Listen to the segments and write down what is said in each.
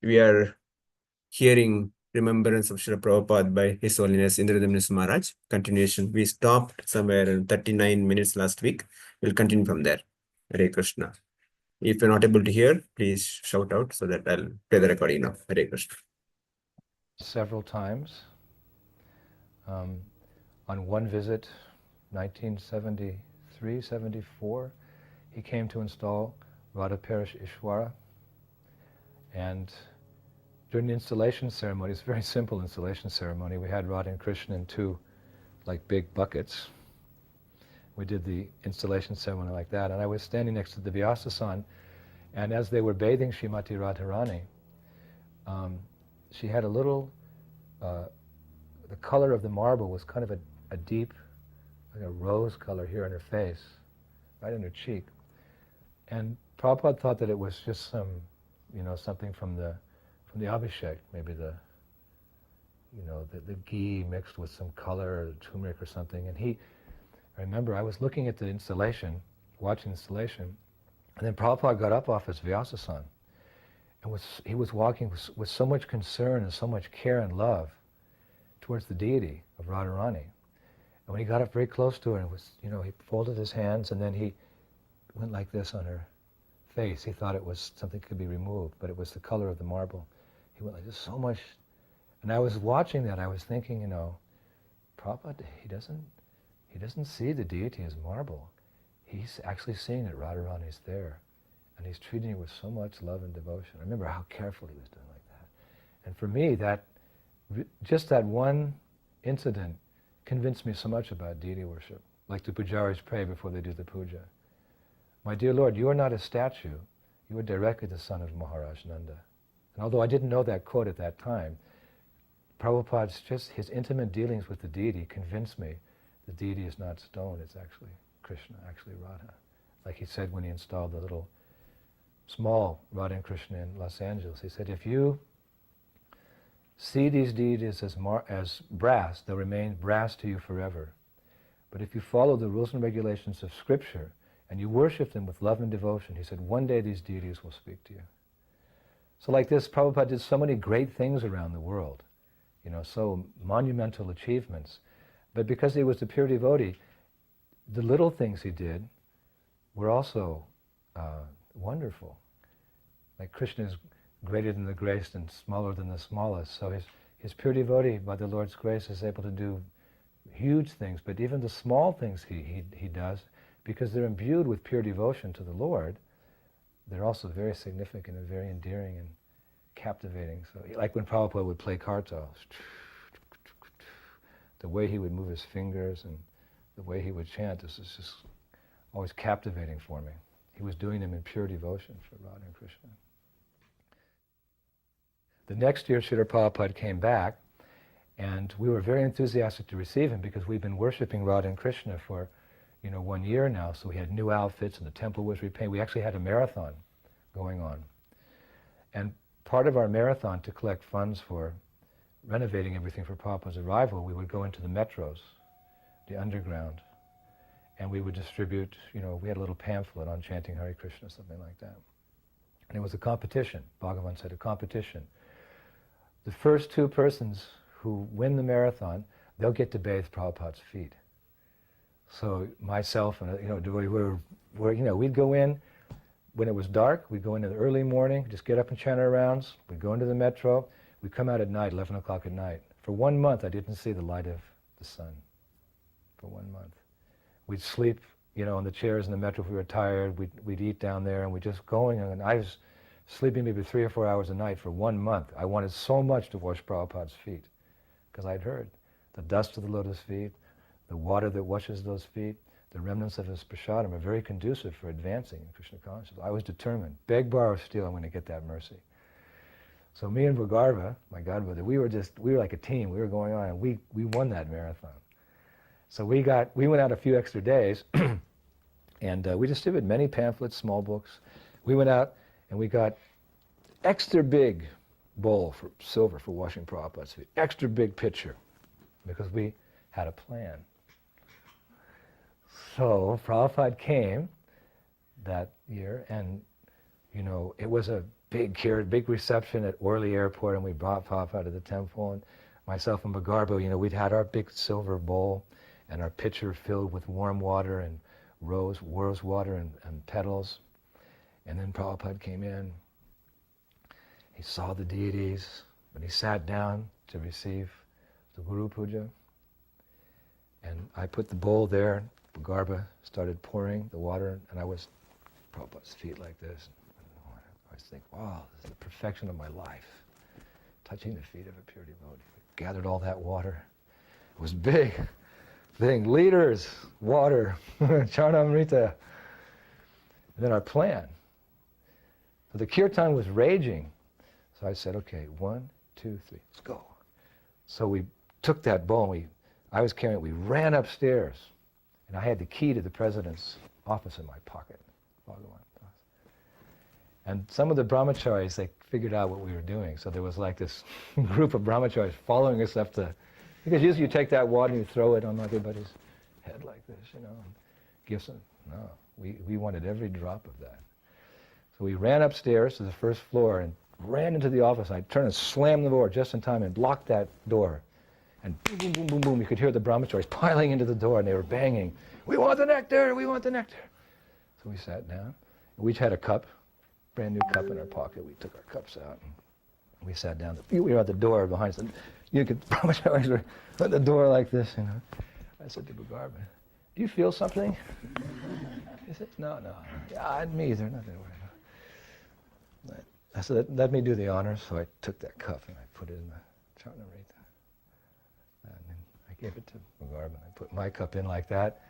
We are hearing Remembrance of Srila Prabhupada by His Holiness Indradumna Maharaj. Continuation. We stopped somewhere in 39 minutes last week. We'll continue from there. Hare Krishna. If you're not able to hear, please shout out so that I'll play the recording now. Hare Krishna. Several times. On one visit, 1973, 74, he came to install Radha Parish Ishwara. And during the installation ceremony, it's a very simple installation ceremony, we had Radha and Krishna in two big buckets. We did the installation ceremony like that, and I was standing next to the Vyasasan, and as they were bathing Srimati Radharani, she had a little, the color of the marble was kind of a deep, like a rose color here in her face, right in her cheek. And Prabhupada thought that it was just something from the Abhishek, maybe the ghee mixed with some color or turmeric or something. And I remember I was looking at the installation, watching the installation, and then Prabhupada got up off his Vyasasan, and he was walking with so much concern and so much care and love towards the deity of Radharani. And when he got up very close to her, he folded his hands, and then he went like this on her face. He thought it was something that could be removed, but it was the color of the marble. He went like this so much. And I was watching that, I was thinking, Prabhupada, he doesn't see the deity as marble. He's actually seeing that Radharani is there. And he's treating her with so much love and devotion. I remember how careful he was doing like that. And for me, just that one incident convinced me so much about deity worship. Like the pujaris pray before they do the puja. My dear Lord, you are not a statue. You are directly the son of Maharaj Nanda. And although I didn't know that quote at that time, Prabhupada's his intimate dealings with the deity convinced me the deity is not stone, it's actually Krishna, actually Radha. Like he said when he installed the little small Radha and Krishna in Los Angeles. He said, if you see these deities as brass, they'll remain brass to you forever. But if you follow the rules and regulations of Scripture and you worship them with love and devotion, he said, one day these deities will speak to you. So like this, Prabhupada did so many great things around the world, so monumental achievements. But because he was a pure devotee, the little things he did were also wonderful. Like Krishna is greater than the greatest and smaller than the smallest. So his pure devotee, by the Lord's grace, is able to do huge things. But even the small things he does, because they're imbued with pure devotion to the Lord, they're also very significant and very endearing and captivating. So, like when Prabhupada would play kartal, the way he would move his fingers and the way he would chant, this is just always captivating for me. He was doing them in pure devotion for Radha and Krishna. The next year, Srila Prabhupada came back, and we were very enthusiastic to receive him because we've been worshiping Radha and Krishna for 1 year now, so we had new outfits and the temple was repainted. We actually had a marathon going on. And part of our marathon, to collect funds for renovating everything for Prabhupada's arrival, we would go into the metros, the underground, and we would distribute, we had a little pamphlet on chanting Hare Krishna, something like that. And it was a competition. Bhagavan said, a competition. The first 2 persons who win the marathon, they'll get to bathe Prabhupada's feet. So myself and we'd go in when it was dark. We'd go in the early morning, just get up and chant our rounds. We'd go into the metro. We'd come out at night, 11 o'clock at night. For 1 month, I didn't see the light of the sun. For 1 month, we'd sleep, on the chairs in the metro if we were tired. We'd eat down there, and we'd just going. And I was sleeping maybe 3 or 4 hours a night for 1 month. I wanted so much to wash Prabhupada's feet, because I'd heard the dust of the lotus feet, the water that washes those feet, the remnants of his prasadam are very conducive for advancing in Krishna consciousness. I was determined, beg, borrow, steal, I'm going to get that mercy. So me and Vagarva, my godbrother, we were like a team. We were going on, and we won that marathon. So we went out a few extra days, and we distributed many pamphlets, small books. We went out and we got extra big bowl for silver for washing Prabhupada's feet, extra big pitcher, because we had a plan. So Prabhupada came that year, and it was a big reception at Orly Airport, and we brought Prabhupada to the temple, and myself and Bhagarbo, we'd had our big silver bowl and our pitcher filled with warm water and rose water and petals. And then Prabhupada came in. He saw the deities, but he sat down to receive the Guru Puja. And I put the bowl there. Bhagarba started pouring the water, and I was Prabhupada's feet like this. I was thinking, wow, this is the perfection of my life. Touching the feet of a pure devotee. Gathered all that water. It was big thing, liters, water, Charnamrita. And then our plan. So the kirtan was raging. So I said, okay, 1, 2, 3, let's go. So we took that bowl, and I was carrying it, we ran upstairs, and I had the key to the president's office in my pocket. And some of the brahmacharis, they figured out what we were doing. So there was like this group of brahmacharis following us up the, because usually you take that water and you throw it on everybody's head like this, and give some, no, we wanted every drop of that. So we ran upstairs to the first floor and ran into the office. I turned and slammed the door just in time and locked that door. And boom, boom, boom, boom, boom, you could hear the brahmacharis piling into the door, and they were banging, "We want the nectar, we want the nectar." So we sat down. We each had a cup, brand new cup in our pocket. We took our cups out, and we sat down. We were at the door behind us. You could, brahmacharis were at the door like this, I said to Bhagarba, "Do you feel something?" He said, no. Yeah, me either, nothing to worry about. I said, let me do the honors. So I took that cup and I put it in the Charnamrita. And then I gave it to Bhagarba, and I put my cup in like that.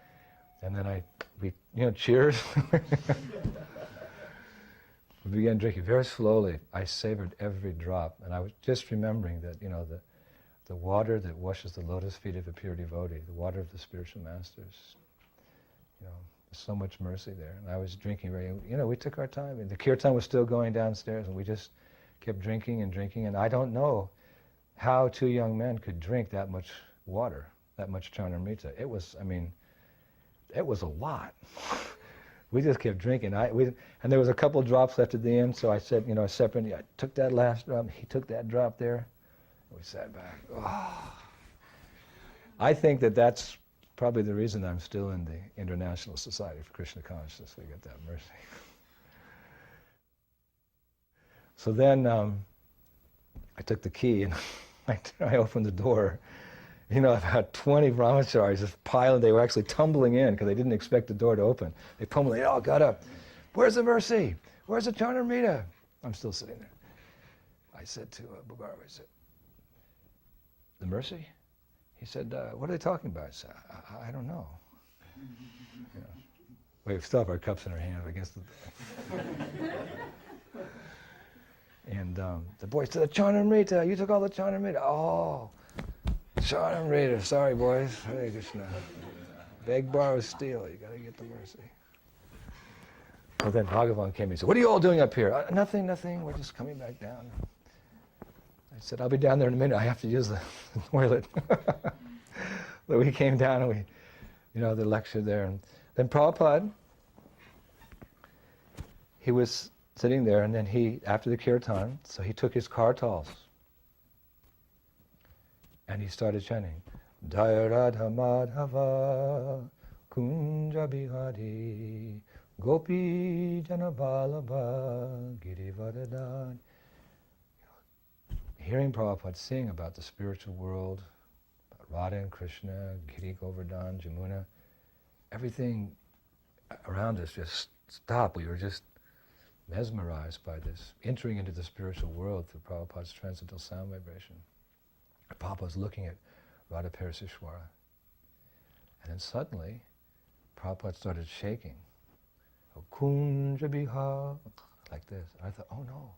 And then we cheers. We began drinking very slowly. I savored every drop. And I was just remembering that, the water that washes the lotus feet of a pure devotee, the water of the spiritual masters, there's so much mercy there. And I was drinking we took our time. And the kirtan was still going downstairs, and we just kept drinking and drinking. And I don't know how 2 young men could drink that much water, that much Charnamrita. It was a lot. We just kept drinking. And there was a couple drops left at the end, so I said, separately, I took that last drop, he took that drop there, and we sat back. Oh. I think that's probably the reason I'm still in the International Society for Krishna Consciousness. We get that mercy. So then I took the key and I opened the door. About 20 brahmacharis just piling. They were actually tumbling in because they didn't expect the door to open. They pummeled. They all got up. "Where's the mercy? Where's the Charnamrita?" I'm still sitting there. I said to Bhagarva, I said, "The mercy?" He said, "What are they talking about?" I said, I don't know. We still have our cups in our hand against the door. And the boy said, "The Charnamrita, you took all the Charnamrita." "Oh, Charnamrita, sorry boys. Hare Krishna. Beg, borrow, steal. You got to get the mercy." Well, then Bhagavan came and said, "What are you all doing up here?" Nothing. We're just coming back down." I said, "I'll be down there in a minute. I have to use the toilet." But we came down and we, the lecture there. And then Prabhupada, he was sitting there, and then after the kirtan, so he took his kartals. And he started chanting, "Jaya Radha Madhava Kunja Bihari Gopi Janabalabha Girivardhan." Hearing Prabhupada sing about the spiritual world, about Radha and Krishna, Giri Govardhan, Jamuna, everything around us just stopped. We were just mesmerized by this, entering into the spiritual world through Prabhupada's transcendental sound vibration. Prabhupada was looking at Radha Parisishwara. And then suddenly, Prabhupada started shaking. Kunja Biha, like this. And I thought, oh no,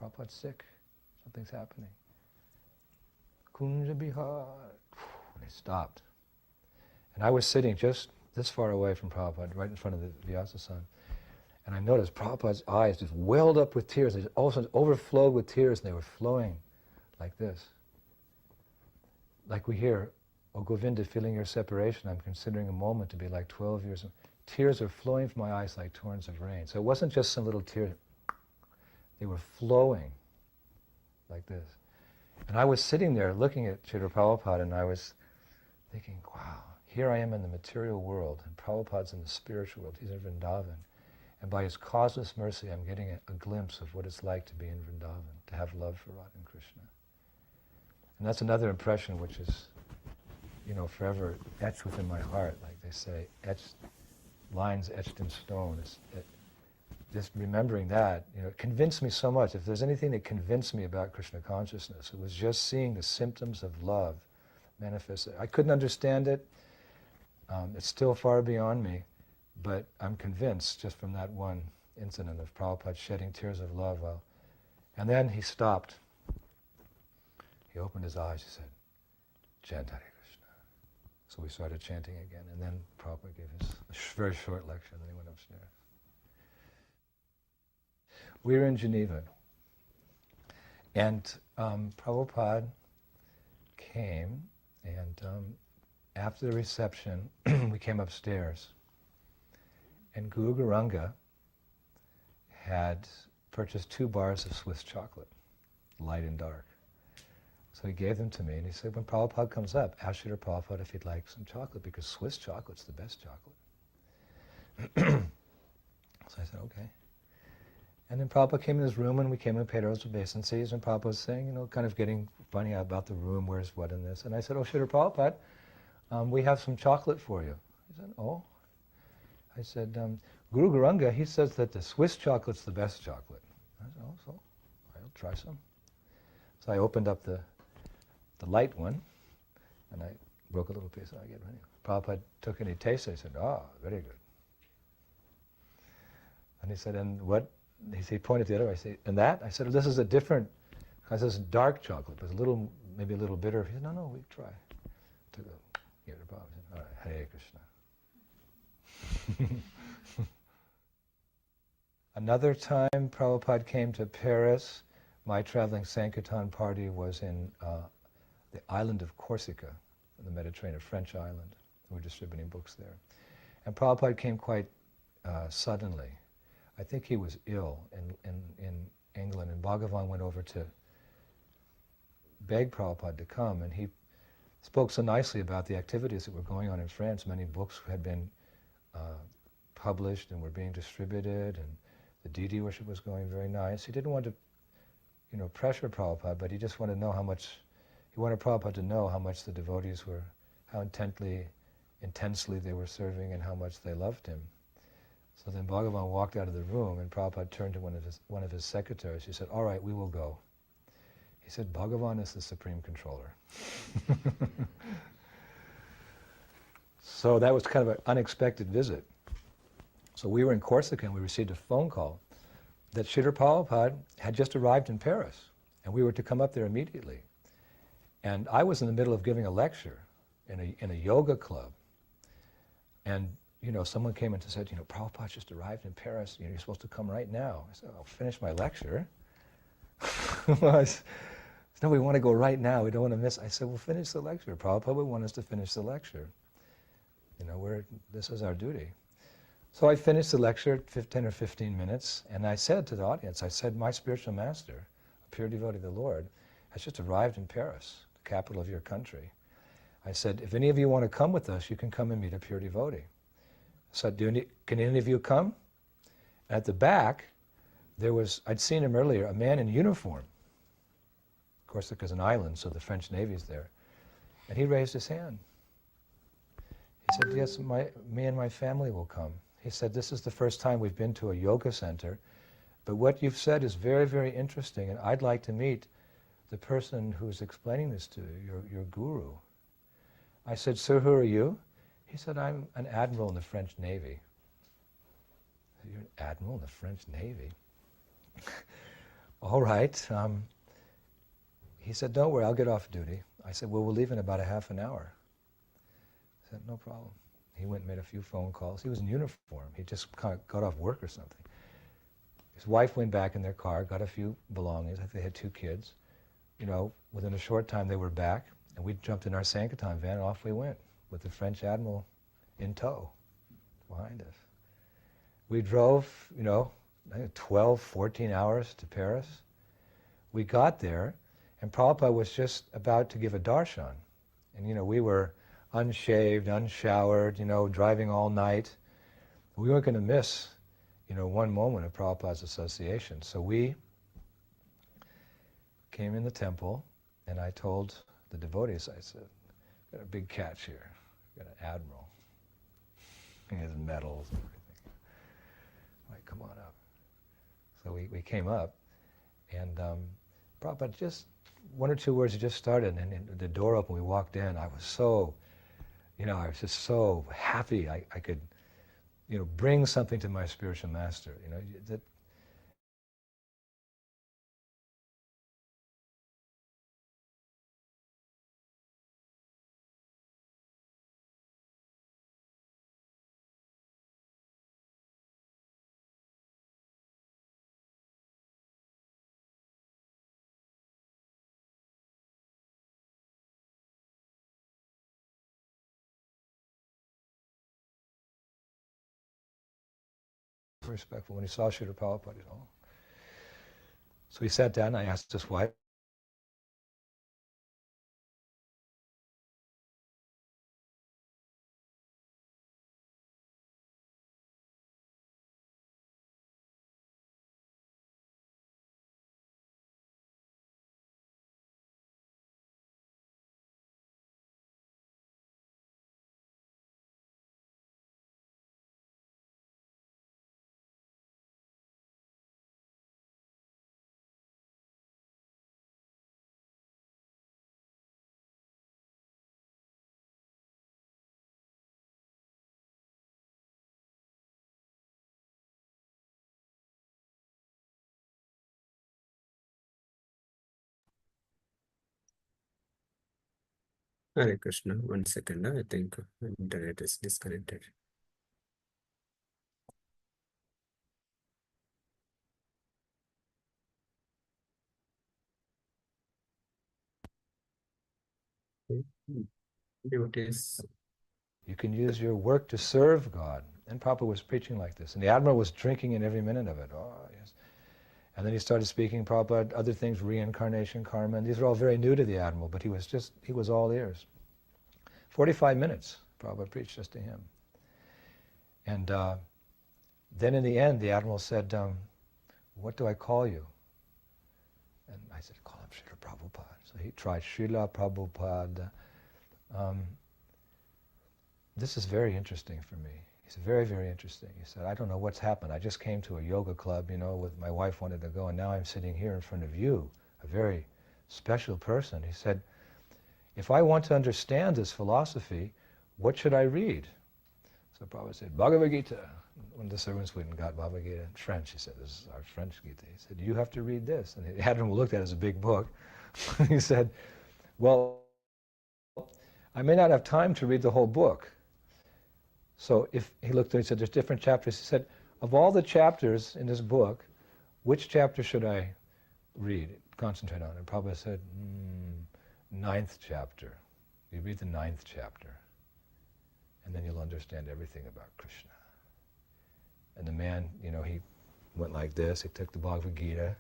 Prabhupada's sick. Something's happening. Kunja Biha. And he stopped. And I was sitting just this far away from Prabhupada, right in front of the Vyasa-san. And I noticed Prabhupada's eyes just welled up with tears. They also overflowed with tears, and they were flowing like this. Like we hear, "Oh Govinda, feeling your separation, I'm considering a moment to be like 12 years." Tears are flowing from my eyes like torrents of rain. So it wasn't just some little tear. They were flowing like this. And I was sitting there looking at Srila Prabhupada, and I was thinking, wow, here I am in the material world, and Prabhupada's in the spiritual world. He's in Vrindavan. And by his causeless mercy, I'm getting a glimpse of what it's like to be in Vrindavan, to have love for Radha and Krishna. And that's another impression which is, forever etched within my heart, like they say, lines etched in stone. Just remembering that, it convinced me so much. If there's anything that convinced me about Krishna consciousness, it was just seeing the symptoms of love manifested. I couldn't understand it. It's still far beyond me, but I'm convinced just from that one incident of Prabhupada shedding tears of love. And then he stopped. He opened his eyes, he said, "Chant Hare Krishna." So we started chanting again, and then Prabhupada gave his very short lecture, and then he went upstairs. We were in Geneva, and Prabhupada came, and after the reception, we came upstairs, and Guru Gauranga had purchased 2 bars of Swiss chocolate, light and dark. So he gave them to me, and he said, when Prabhupada comes up, ask Srila Prabhupada if he'd like some chocolate, because Swiss chocolate's the best chocolate. So I said, okay. And then Prabhupada came in his room, and we came and paid our obeisances, and Prabhupada was saying, kind of getting funny about the room, where's what in this. And I said, oh, Srila Prabhupada, we have some chocolate for you. He said, oh. I said, Guru Gauranga, he says that the Swiss chocolate's the best chocolate. I said, oh, so I'll try some. So I opened up the light one, and I broke a little piece, and I get ready. Prabhupada took it, and he tasted it. He said, oh, very good. And he said, and what? He pointed to the other. I said, and that? I said, this is a different, because this is dark chocolate, but it's maybe a little bitter. He said, no, we try. Took a, gave it to Prabhupada. He said, all right, Hare Krishna. Another time Prabhupada came to Paris, my traveling Sankirtan party was in the island of Corsica, in the Mediterranean, a French island. We were distributing books there. And Prabhupada came quite suddenly. I think he was ill in England, and Bhagavan went over to beg Prabhupada to come, and he spoke so nicely about the activities that were going on in France. Many books had been published and were being distributed, and the deity worship was going very nice. He didn't want to, pressure Prabhupada, but he just wanted to know he wanted Prabhupada to know how much the devotees were, how intensely they were serving, and how much they loved him. So then Bhagavan walked out of the room, and Prabhupada turned to one of his secretaries. He said, all right, we will go. He said, Bhagavan is the supreme controller. So that was kind of an unexpected visit. So we were in Corsica, and we received a phone call that Srila Prabhupada had just arrived in Paris, and we were to come up there immediately. And I was in the middle of giving a lecture in a yoga club, and someone came in and said, Prabhupada just arrived in Paris. You're supposed to come right now. I said, I'll finish my lecture. No, we want to go right now. We don't want to miss. I said, we'll finish the lecture. Prabhupada would want us to finish the lecture. This is our duty. So I finished the lecture, 10 or 15 minutes, and I said to the audience, my spiritual master, a pure devotee of the Lord, has just arrived in Paris, the capital of your country. I said, if any of you want to come with us, you can come and meet a pure devotee. So can any of you come? At the back, I'd seen him earlier, a man in uniform. Corsica's an island, so the French Navy's there. And he raised his hand. He said, yes, me and my family will come. He said, this is the first time we've been to a yoga center, but what you've said is very, very interesting, and I'd like to meet the person who's explaining this to you, your guru. I said, sir, who are you? He said, I'm an admiral in the French Navy. I said, you're an admiral in the French Navy? All right. He said, don't worry, I'll get off duty. I said, well, we'll leave in about a half an hour. He said, no problem. He went and made a few phone calls. He was in uniform. He just kind of got off work or something. His wife went back in their car, got a few belongings. I think they had 2 kids. Within a short time they were back, and we jumped in our Sankirtan van, and off we went with the French admiral in tow behind us. We drove, I think 12, 14 hours to Paris. We got there, and Prabhupada was just about to give a darshan. And, we were unshaved, unshowered, driving all night. We weren't going to miss, one moment of Prabhupada's association. So we came in the temple, and I told the devotees, I said, got a big catch here. Got an admiral. He has medals and everything. Like, come on up. So we came up, and Prabhupada just, one or two words just started, and the door opened, we walked in. I was so, I was just so happy I could, bring something to my spiritual master. That respectful. When he saw Srila Prabhupada, So he sat down, I asked his wife, Hare Krishna. 1 second. I think internet is disconnected. Devotees. you can use your work to serve God. And Prabhupada was preaching like this. And the Admiral was drinking in every minute of it. Oh, yes. And then he started speaking Prabhupada, other things, reincarnation, karma, and these are all very new to the Admiral, but he was all ears. 45 minutes, Prabhupada preached just to him. And then in the end, the Admiral said, what do I call you? And I said, call him Srila Prabhupada. So he tried Srila Prabhupada. This is very interesting for me. He said, very, very interesting. He said, I don't know what's happened. I just came to a yoga club, with my wife wanted to go, and now I'm sitting here in front of you, a very special person. He said, if I want to understand this philosophy, what should I read? So Prabhupada said, Bhagavad Gita. One of the servants went and got Bhagavad Gita in French. He said, this is our French Gita. He said, you have to read this. And the Admiral looked at it as a big book. He said, well, I may not have time to read the whole book. So if he looked at it, he said, there's different chapters. He said, of all the chapters in this book, which chapter should I read, concentrate on? And Prabhupada said, 9th chapter. You read the 9th chapter, and then you'll understand everything about Krishna. And the man, he went like this. He took the Bhagavad Gita,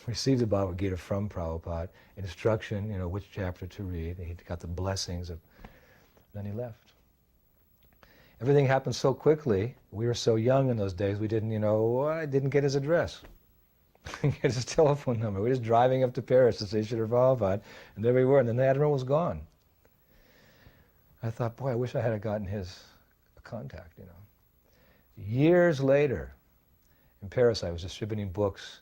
received the Bhagavad Gita from Prabhupada, instruction, which chapter to read. And he got the blessings of, then he left. Everything happened so quickly. We were so young in those days, we didn't, I didn't get his address. Get his telephone number. We were just driving up to Paris to see Srila Prabhupada, and there we were, and then the Admiral was gone. I thought, boy, I wish I had gotten his contact, Years later, in Paris, I was distributing books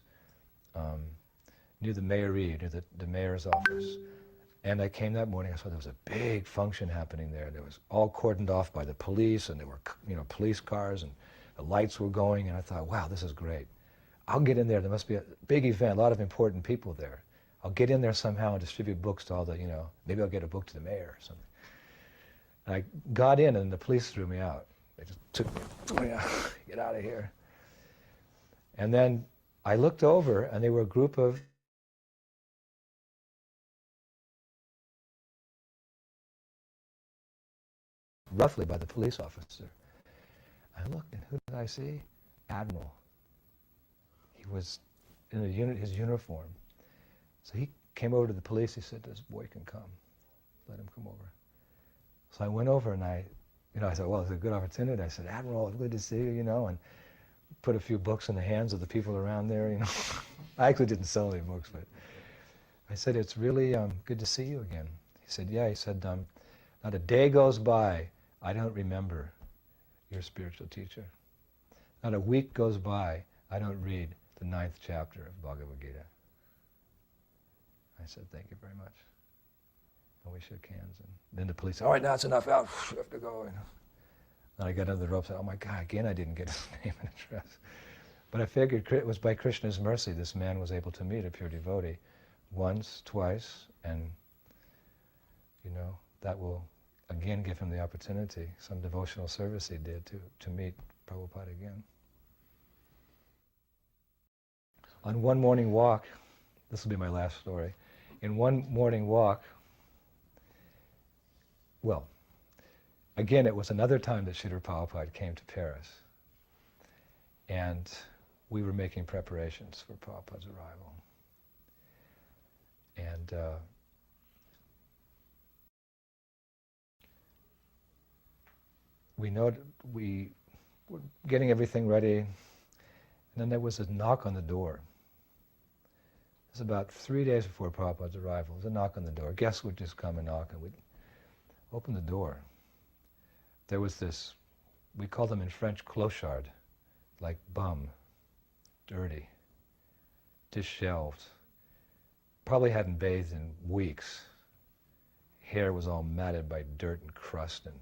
near the Mairie, near the mayor's office. And I came that morning, I saw there was a big function happening there. There was all cordoned off by the police, and there were, police cars, and the lights were going, and I thought, wow, this is great. I'll get in there. There must be a big event, a lot of important people there. I'll get in there somehow and distribute books to all the, maybe I'll get a book to the mayor or something. And I got in, and the police threw me out. They just took me, get out of here. And then I looked over, and they were a group of roughly by the police officer. I looked, and who did I see? Admiral. was in his uniform. So he came over to the police. He said, "This boy can come. Let him come over." So I went over and I said, "Well, it's a good opportunity." I said, "Admiral, it's good to see you, and put a few books in the hands of the people around there, I actually didn't sell any books, but I said, "It's really good to see you again." He said, "Yeah." He said, "Not a day goes by I don't remember your spiritual teacher. Not a week goes by I don't read the 9th chapter of Bhagavad Gita." I said, "Thank you very much." And we shook hands. And then the police said, "All right, now it's enough. Out. You have to go." And I got under the rope and said, "Oh my God, again I didn't get his name and address." But I figured it was by Krishna's mercy this man was able to meet a pure devotee once, twice, and that will again give him the opportunity, some devotional service he did to meet Prabhupada again. On one morning walk, this will be my last story, in one morning walk, well, again, it was another time that Srila Prabhupada came to Paris, and we were making preparations for Prabhupada's arrival. And we were getting everything ready, and then there was a knock on the door. It was about 3 days before Prabhupada's arrival. There was a knock on the door. Guests would just come and knock, and we'd open the door. There was this, we call them in French clochard, like bum, dirty, disheveled, probably hadn't bathed in weeks. Hair was all matted by dirt and crust, and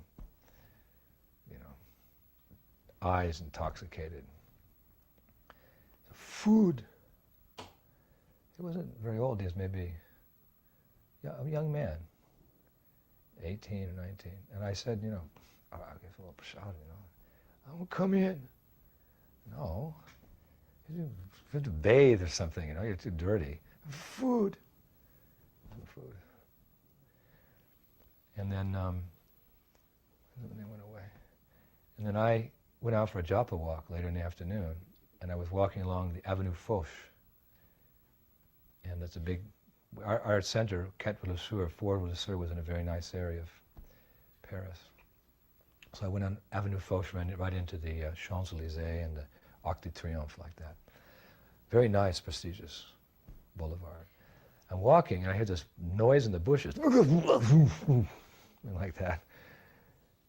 eyes intoxicated. Food. He wasn't very old. He was maybe a young man, 18 or 19. And I said, I guess a little prashad, I won't come in. No. You have to bathe or something, you're too dirty. Food. Food. And then they went away. And then I went out for a japa walk later in the afternoon, and I was walking along the Avenue Foch. And that's a big, our center, Quai-de-Villersur, Fort-de-Villersur, was in a very nice area of Paris. So I went on Avenue Foch, ran right into the Champs-Élysées and the Arc de Triomphe, like that. Very nice, prestigious boulevard. I'm walking, and I hear this noise in the bushes, like that.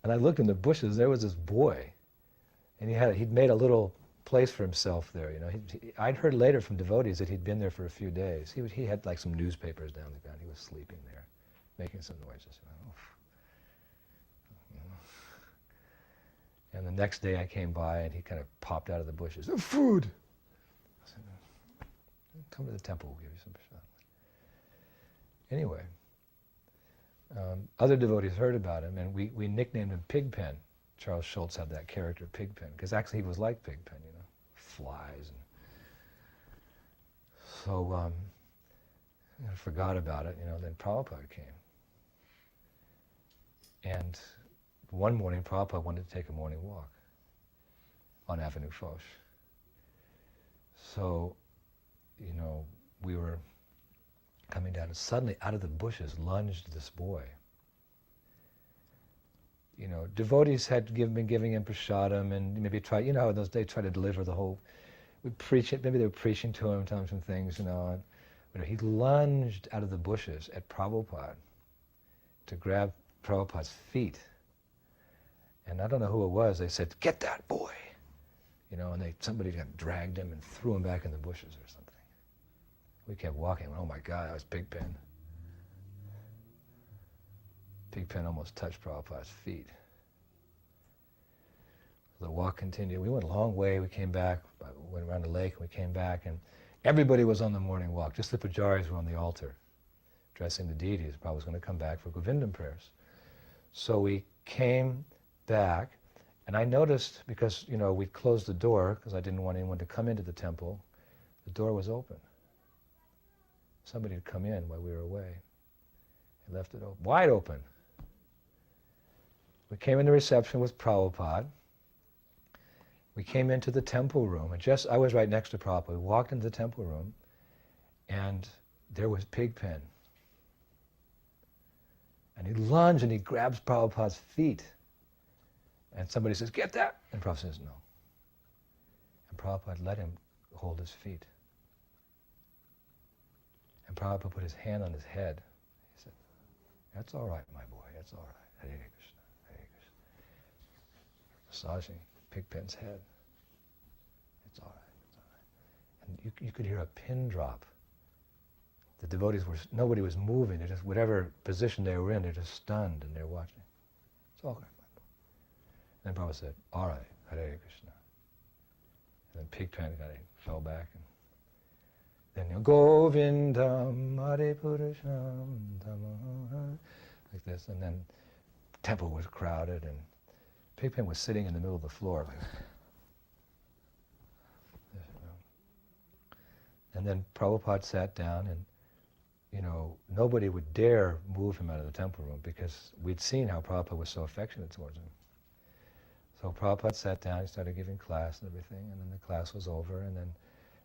And I looked in the bushes, there was this boy, and he'd made a little place for himself there. I'd heard later from devotees that he'd been there for a few days. He had like some newspapers down the ground. He was sleeping there, making some noises. And the next day I came by, and he kind of popped out of the bushes. Food! I said, "Come to the temple, we'll give you some prasad." Anyway, other devotees heard about him, and we nicknamed him Pigpen. Charles Schultz had that character, Pigpen, because actually he was like Pigpen, flies. So I forgot about it, then Prabhupada came. And one morning, Prabhupada wanted to take a morning walk on Avenue Foch. So, we were coming down, and suddenly out of the bushes lunged this boy. Devotees had been giving him prasadam, and maybe try, how those days try to deliver the whole, we preach it, maybe they were preaching to him, telling him some things, and he lunged out of the bushes at Prabhupada to grab Prabhupada's feet. And I don't know who it was, they said, "Get that boy!" And somebody dragged him and threw him back in the bushes or something. We kept walking, oh my God, that was Pigpen. Pigpen almost touched Prabhupada's feet. The walk continued. We went a long way. We came back, went around the lake, and we came back, and everybody was on the morning walk. Just the pujaris were on the altar, addressing the deities. Prabhupada was going to come back for Govindam prayers. So we came back, and I noticed, because, we'd closed the door, because I didn't want anyone to come into the temple, the door was open. Somebody had come in while we were away. He left it open, wide open. We came into reception with Prabhupada. we came into the temple room, and I was right next to Prabhupada. We walked into the temple room, and there was Pigpen. And he lunged and he grabs Prabhupada's feet. And somebody says, "Get that!" And Prabhupada says, "No." And Prabhupada let him hold his feet. And Prabhupada put his hand on his head. He said, "That's all right, my boy, that's all right. Hare Krishna, Hare Krishna." Massaging Pigpen's head. It's all right, it's all right. And you could hear a pin drop. The devotees nobody was moving. They're just, whatever position they were in, they're just stunned and they're watching. It's all right, my boy. And then Prabhupada said, "All right, Hare Krishna." And then Pigpen kind of fell back. And then, Govindam Hare Purusham Dhamma, like this. And then the temple was crowded and Pigpen was sitting in the middle of the floor. And then Prabhupada sat down and, nobody would dare move him out of the temple room because we'd seen how Prabhupada was so affectionate towards him. So Prabhupada sat down, he started giving class and everything, and then the class was over, and then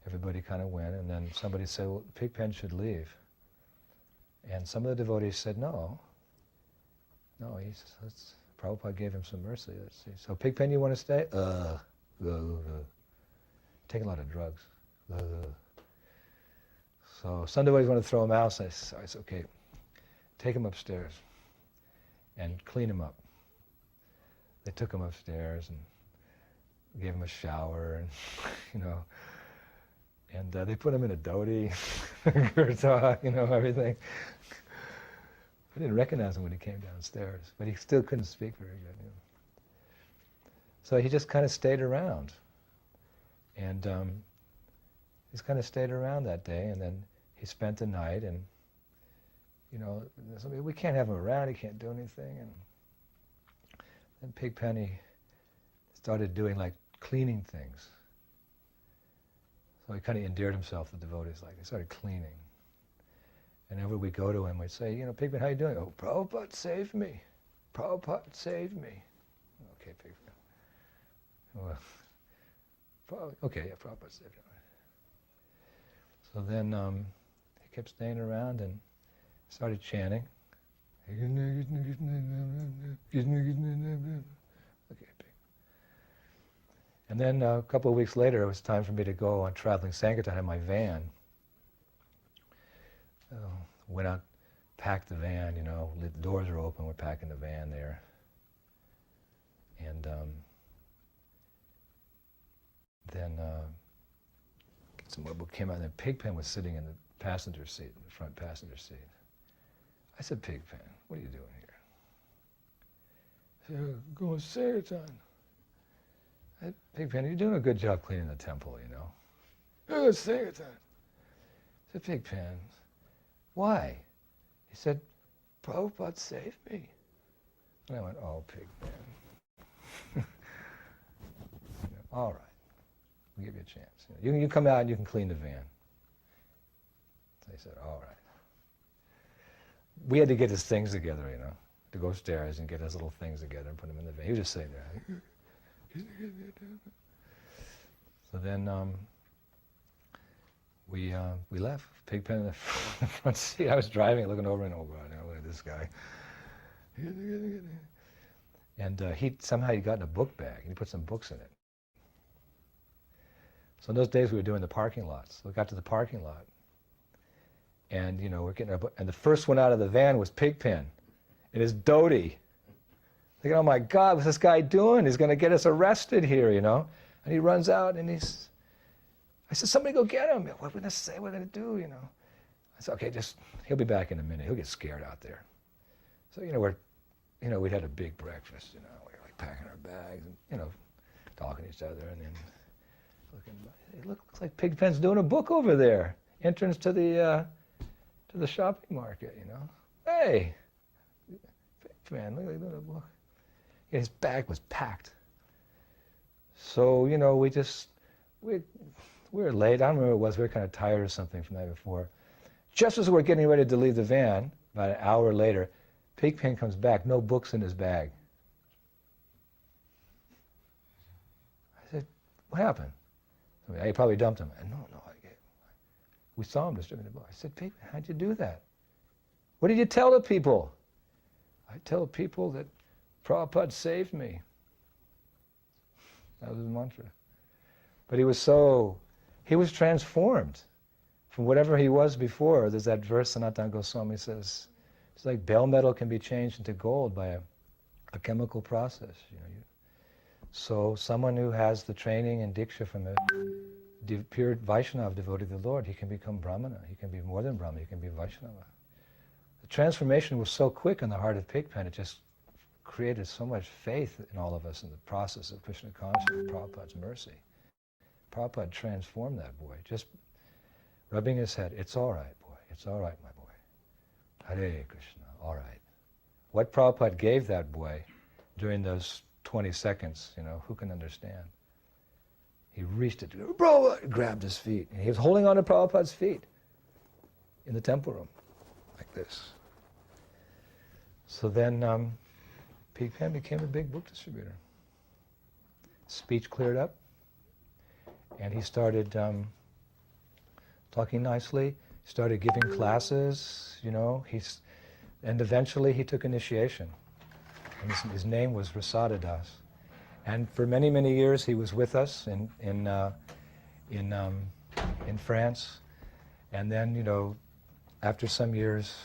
everybody kind of went, and then somebody said, "Well, Pigpen should leave." And some of the devotees said, No, Prabhupada gave him some mercy. Let's see. "So Pigpen, you want to stay?" Taking a lot of drugs. So some devotees want to throw him out, so I said, "Okay, take him upstairs and clean him up." They took him upstairs and gave him a shower, and and they put him in a dhoti, kurta, everything. I didn't recognize him when he came downstairs, but he still couldn't speak very good. So he just kind of stayed around, and he just kind of stayed around that day, and then he spent the night, and somebody, "We can't have him around, he can't do anything." And then Pigpen started doing like cleaning things. So he kind of endeared himself to devotees, like he started cleaning. And whenever we go to him, we'd say, "Pigpen, how you doing?" "Oh, Prabhupada saved me. Prabhupada saved me." "Okay, Pigpen." "Well, okay, yeah, Prabhupada saved me." So then he kept staying around and started chanting. Okay, and then a couple of weeks later, it was time for me to go on traveling Sankirtan in my van. Went out, packed the van, the doors are open, we're packing the van there. And then some more book came out, and Pigpen was sitting in the passenger seat, the front passenger seat. I said, "Pigpen, what are you doing here?" He said, "Going to Sankirtan." I said, "Pigpen, you're doing a good job cleaning the temple, "Going to Sankirtan." I said, "Pigpen, why?" He said, "Prabhupada saved me." And I went, "Oh, Pigpen." "All right, we'll give you a chance. You come out and you can clean the van." So he said, "All right." We had to get his things together, to go upstairs and get his little things together and put them in the van. He was just sitting there. So then we left. Pigpen in the front seat. I was driving, looking over, and oh God, look at this guy. And he somehow gotten a book bag, and he put some books in it. So in those days we were doing the parking lots. So we got to the parking lot, and we're getting our book, and the first one out of the van was Pigpen in his dhoti. Thinking, "Oh my God, what's this guy doing? He's going to get us arrested here, And he runs out, and I said, "Somebody go get him. What are we going to say? What are we going to do, I said, "Okay, he'll be back in a minute. He'll get scared out there." So, we'd had a big breakfast, we were like packing our bags and, talking to each other, and then looking, it looks like Pigpen's doing a book over there. Entrance to the shopping market, Hey, Pigpen, look at doing a book. Yeah, his bag was packed. So, we were late. I don't remember what it was. We were kind of tired or something from the night before. Just as we're getting ready to leave the van, about an hour later, Pigpen comes back, no books in his bag. I said, What happened? He probably dumped him. And no, we saw him distributing the book. I said, Pete, how'd you do that? What did you tell the people? I tell people that Prabhupada saved me. That was his mantra. But he was transformed from whatever he was before. There's that verse Sanatana Goswami says, it's like bell metal can be changed into gold by a chemical process. So someone who has the training and diksha from a pure Vaishnava devotee of the Lord, he can become Brahmana. He can be more than Brahmana. He can be Vaishnava. The transformation was so quick in the heart of Pigpen, it just created so much faith in all of us in the process of Krishna consciousness, Prabhupada's mercy. Prabhupada transformed that boy, just rubbing his head. It's all right, boy. It's all right, my boy. Hare Krishna, all right. What Prabhupada gave that boy during those 20 seconds, who can understand? He reached it, Prabhupada, grabbed his feet, and he was holding on to Prabhupada's feet in the temple room, like this. So then Pigpen became a big book distributor. Speech cleared up, and he started talking nicely, started giving classes, and eventually he took initiation. And his name was Rasada Das. And for many, many years he was with us in France. And then, after some years,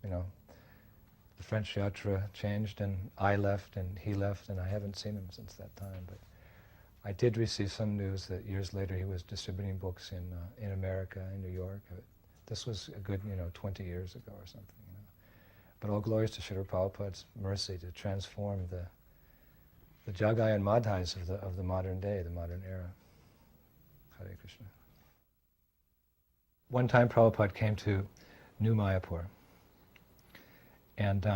the French yatra changed, and I left, and he left, and I haven't seen him since that time. But I did receive some news that years later he was distributing books in America, in New York. This was a good, 20 years ago or something. But all glories to Srila Prabhupada's mercy to transform the Jagai and Madhais of the modern day, the modern era. Hare Krishna. One time Prabhupada came to New Mayapur, and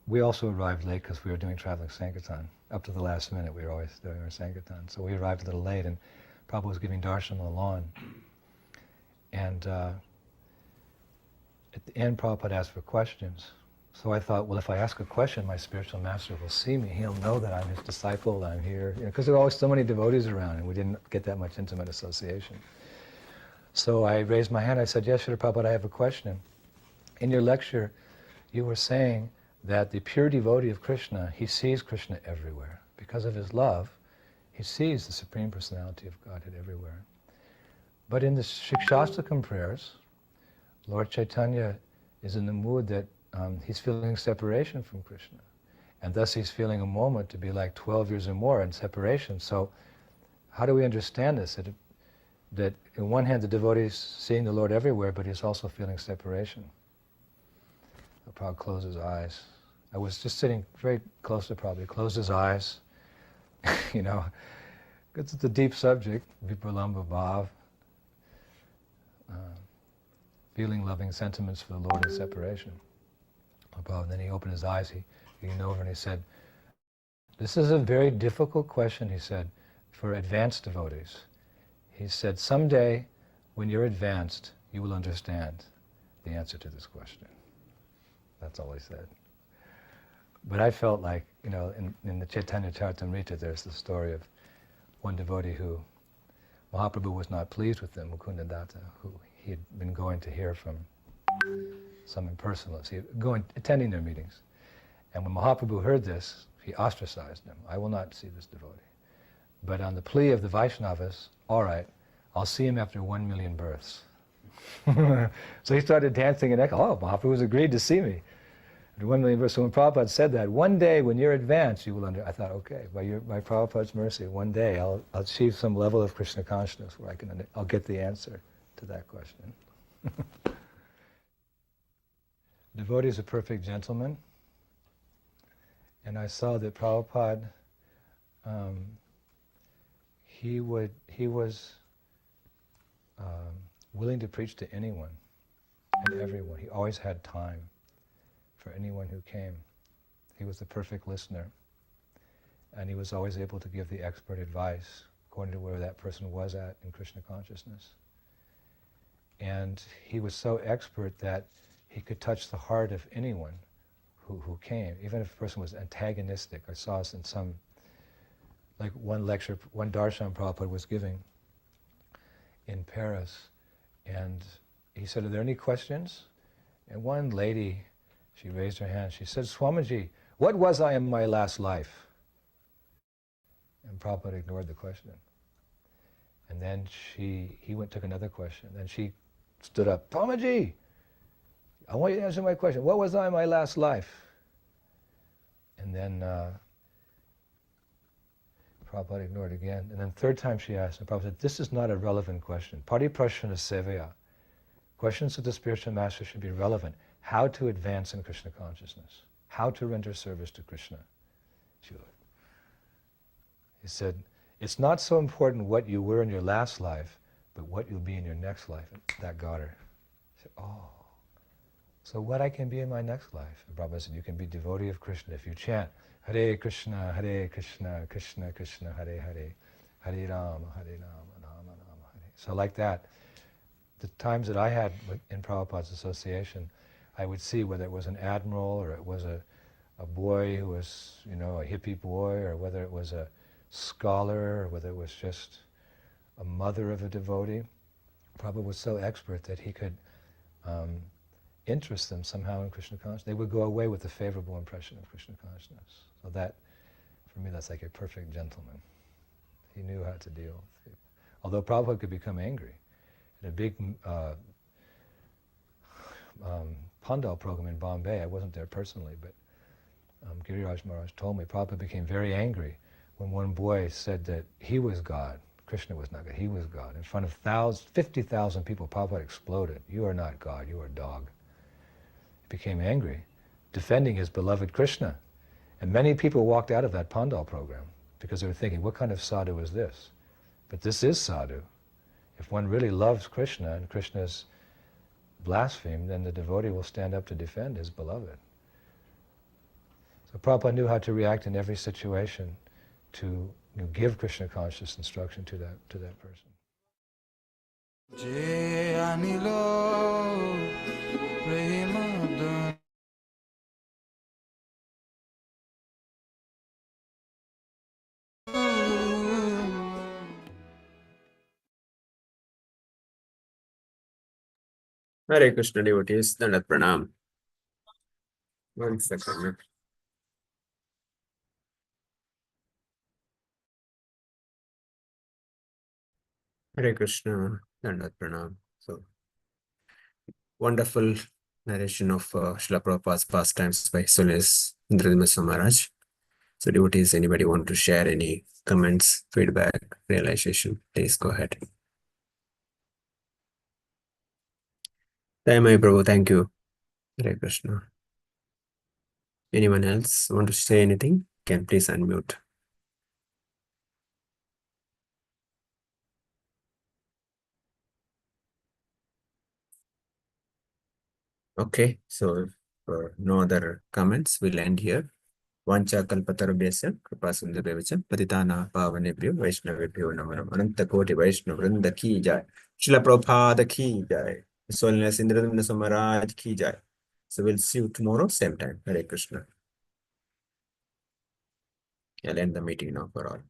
we also arrived late because we were doing traveling Sankirtan. Up to the last minute we were always doing our Sankirtan. So we arrived a little late, and Prabhupada was giving darshan on the lawn. And at the end, Prabhupada asked for questions. So I thought, well, if I ask a question, my spiritual master will see me. He'll know that I'm his disciple, I'm here. Because there were always so many devotees around, and we didn't get that much intimate association. So I raised my hand. I said, yes, Srila Prabhupada, I have a question. In your lecture, you were saying that the pure devotee of Krishna, he sees Krishna everywhere. Because of his love, he sees the Supreme Personality of Godhead everywhere. But in the Shikshastakam prayers, Lord Chaitanya is in the mood that he's feeling separation from Krishna. And thus he's feeling a moment to be like 12 years or more in separation. So how do we understand this? That on one hand the devotee is seeing the Lord everywhere, but he's also feeling separation. So Prabhupada closed his eyes. I was just sitting very close to Prabhupada. He closed his eyes. It's a deep subject, Vipralamba Bhav. Feeling loving sentiments for the Lord in separation. And then he opened his eyes, he leaned over and he said, this is a very difficult question, he said, for advanced devotees. He said, someday when you're advanced, you will understand the answer to this question. That's all he said. But I felt like, in the Chaitanya Charitamrita, there's the story of one devotee who Mahaprabhu was not pleased with them, Mukunda Datta, who he had been going to hear from some impersonalists. He had attending their meetings. And when Mahaprabhu heard this, he ostracized him. I will not see this devotee. But on the plea of the Vaishnavas, all right, I'll see him after 1 million births. So he started dancing and echoing, oh, Mahaprabhu's agreed to see me. After 1 million births. So when Prabhupada said that, one day when you're advanced, you will I thought, okay, by Prabhupada's mercy, one day I'll achieve some level of Krishna consciousness where I'll get the answer to that question. Devotee is a perfect gentleman, and I saw that Prabhupada, he was willing to preach to anyone and everyone. He always had time for anyone who came. He was the perfect listener, and he was always able to give the expert advice according to where that person was at in Krishna consciousness. And he was so expert that he could touch the heart of anyone who came, even if a person was antagonistic. I saw this in some like one lecture, one darshan Prabhupada was giving in Paris, and he said, "Are there any questions?" And one lady, she raised her hand. She said, "Swamiji, what was I in my last life?" And Prabhupada ignored the question. And then he took another question. Then she stood up, "Swamiji, I want you to answer my question. What was I in my last life?" And then Prabhupada ignored again. And then third time she asked, and Prabhupada said, "This is not a relevant question. Pariprashana sevaya." Questions of the spiritual master should be relevant. How to advance in Krishna consciousness. How to render service to Krishna. He said, "It's not so important what you were in your last life, but what you'll be in your next life." And that got her. She said, "Oh, so what I can be in my next life?" And Prabhupada said, "You can be devotee of Krishna if you chant Hare Krishna, Krishna Krishna, Hare Hare, Hare Rama, Rama Rama, Hare." So like that, the times that I had in Prabhupada's association, I would see whether it was an admiral or it was a boy who was, a hippie boy, or whether it was a scholar, or whether it was just a mother of a devotee. Prabhupada was so expert that he could interest them somehow in Krishna consciousness. They would go away with a favorable impression of Krishna consciousness. So that, for me, that's like a perfect gentleman. He knew how to deal with people. Although Prabhupada could become angry. In a big Pandal program in Bombay, I wasn't there personally, but Giriraj Maharaj told me Prabhupada became very angry when one boy said that he was God. Krishna was not God, he was God. In front of 50,000 people, Prabhupada exploded. "You are not God, you are a dog." He became angry, defending his beloved Krishna. And many people walked out of that Pandal program because they were thinking, what kind of sadhu is this? But this is sadhu. If one really loves Krishna and Krishna is blasphemed, then the devotee will stand up to defend his beloved. So Prabhupada knew how to react in every situation to give Krishna conscious instruction to that person. Hare Krishna devotees, Dandat Pranam. 1 second. Hare Krishna, Dandat Pranam. So, wonderful narration of Srila Prabhupada's pastimes by His Holiness Indradumna Maharaj. So, devotees, anybody want to share any comments, feedback, realization, please go ahead. Jai Mai Prabhu, thank you. Hare Krishna. Anyone else want to say anything? Can please unmute. Okay, so if no other comments, we'll end here. Vancha kalpatarubhyasya kripasindhubhyavach patitana pavanebhyo vaishnavebhyo namaram ananta koti vaishnav vrinda ki jai. Srila Prabhupada ki jai. His Holiness Indradumna Maharaj ki jai. So we'll see you tomorrow, same time. Hare Krishna. I'll end the meeting now for all.